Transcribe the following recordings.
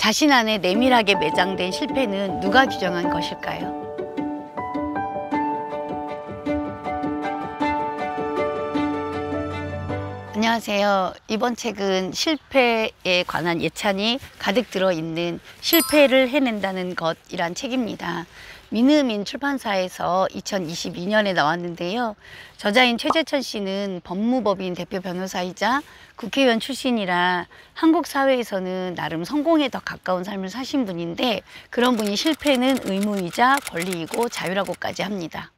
자신 안에 내밀하게 매장된 실패는 누가 규정한 것일까요? 안녕하세요. 이번 책은 실패에 관한 예찬이 가득 들어있는 실패를 해낸다는 것이란 책입니다. 민음인 출판사에서 2022년에 나왔는데요. 저자인 최재천 씨는 법무법인 대표 변호사이자 국회의원 출신이라 한국 사회에서는 나름 성공에 더 가까운 삶을 사신 분인데, 그런 분이 실패는 의무이자 권리이고 자유라고까지 합니다.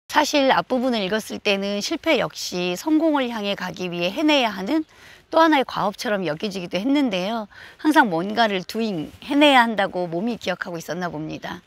사실 앞부분을 읽었을 때는 실패 역시 성공을 향해 가기 위해 해내야 하는 또 하나의 과업처럼 여겨지기도 했는데요. 항상 뭔가를 해내야 한다고 몸이 기억하고 있었나 봅니다.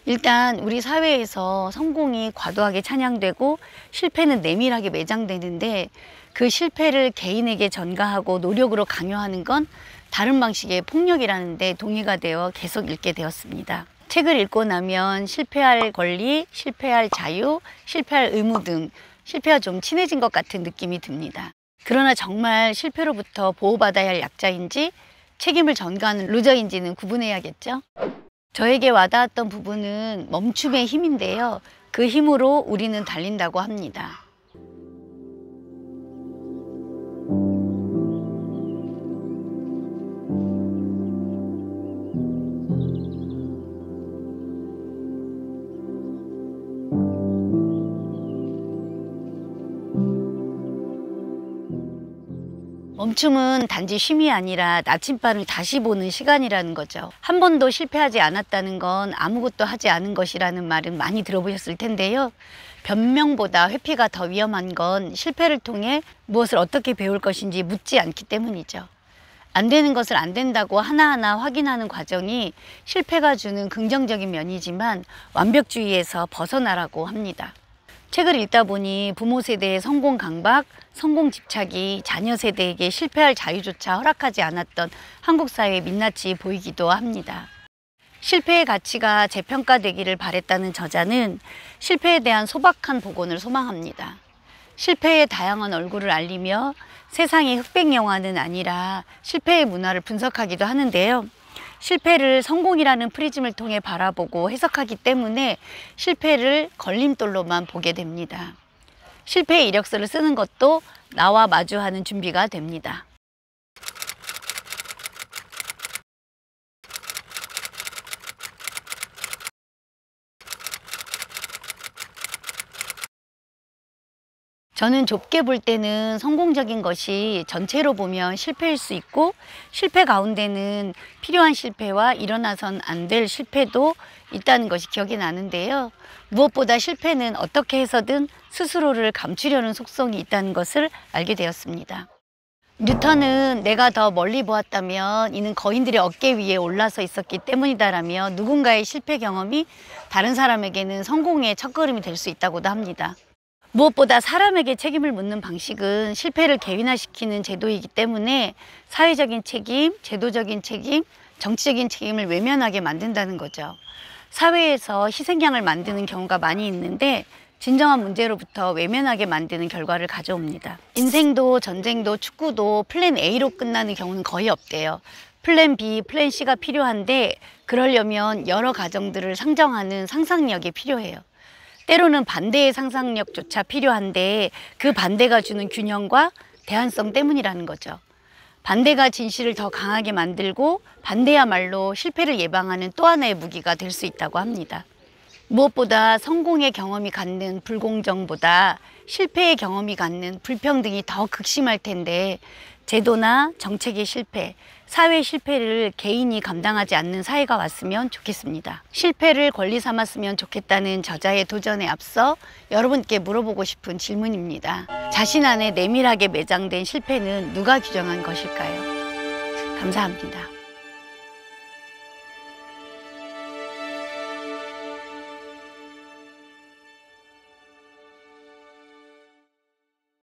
일단 우리 사회에서 성공이 과도하게 찬양되고 실패는 내밀하게 매장되는데, 그 실패를 개인에게 전가하고 노력으로 강요하는 건 다른 방식의 폭력이라는 데 동의가 되어 계속 읽게 되었습니다. 책을 읽고 나면 실패할 권리, 실패할 자유, 실패할 의무 등 실패와 좀 친해진 것 같은 느낌이 듭니다. 그러나 정말 실패로부터 보호받아야 할 약자인지 책임을 전가하는 루저인지는 구분해야겠죠? 저에게 와닿았던 부분은 멈춤의 힘인데요. 그 힘으로 우리는 달린다고 합니다. 멈춤은 단지 쉼이 아니라 나침반을 다시 보는 시간이라는 거죠. 한 번도 실패하지 않았다는 건 아무것도 하지 않은 것이라는 말은 많이 들어보셨을 텐데요. 변명보다 회피가 더 위험한 건 실패를 통해 무엇을 어떻게 배울 것인지 묻지 않기 때문이죠. 안 되는 것을 안 된다고 하나하나 확인하는 과정이 실패가 주는 긍정적인 면이지만 완벽주의에서 벗어나라고 합니다. 책을 읽다 보니 부모 세대의 성공 강박, 성공 집착이 자녀 세대에게 실패할 자유조차 허락하지 않았던 한국 사회에 민낯이 보이기도 합니다. 실패의 가치가 재평가되기를 바랬다는 저자는 실패에 대한 소박한 복원을 소망합니다. 실패의 다양한 얼굴을 알리며 세상의 흑백 영화는 아니라 실패의 문화를 분석하기도 하는데요. 실패를 성공이라는 프리즘을 통해 바라보고 해석하기 때문에 실패를 걸림돌로만 보게 됩니다. 실패의 이력서를 쓰는 것도 나와 마주하는 준비가 됩니다. 저는 좁게 볼 때는 성공적인 것이 전체로 보면 실패일 수 있고, 실패 가운데는 필요한 실패와 일어나선 안 될 실패도 있다는 것이 기억이 나는데요. 무엇보다 실패는 어떻게 해서든 스스로를 감추려는 속성이 있다는 것을 알게 되었습니다. 뉴턴은 내가 더 멀리 보았다면 이는 거인들의 어깨 위에 올라서 있었기 때문이다라며 누군가의 실패 경험이 다른 사람에게는 성공의 첫걸음이 될 수 있다고도 합니다. 무엇보다 사람에게 책임을 묻는 방식은 실패를 개인화시키는 제도이기 때문에 사회적인 책임, 제도적인 책임, 정치적인 책임을 외면하게 만든다는 거죠. 사회에서 희생양을 만드는 경우가 많이 있는데 진정한 문제로부터 외면하게 만드는 결과를 가져옵니다. 인생도 전쟁도 축구도 플랜 A로 끝나는 경우는 거의 없대요. 플랜 B, 플랜 C가 필요한데 그러려면 여러 가정들을 상정하는 상상력이 필요해요. 때로는 반대의 상상력조차 필요한데 그 반대가 주는 균형과 대안성 때문이라는 거죠. 반대가 진실을 더 강하게 만들고 반대야말로 실패를 예방하는 또 하나의 무기가 될 수 있다고 합니다. 무엇보다 성공의 경험이 갖는 불공정보다 실패의 경험이 갖는 불평등이 더 극심할 텐데, 제도나 정책의 실패, 사회 실패를 개인이 감당하지 않는 사회가 왔으면 좋겠습니다. 실패를 권리 삼았으면 좋겠다는 저자의 도전에 앞서 여러분께 물어보고 싶은 질문입니다. 자신 안에 내밀하게 매장된 실패는 누가 규정한 것일까요? 감사합니다.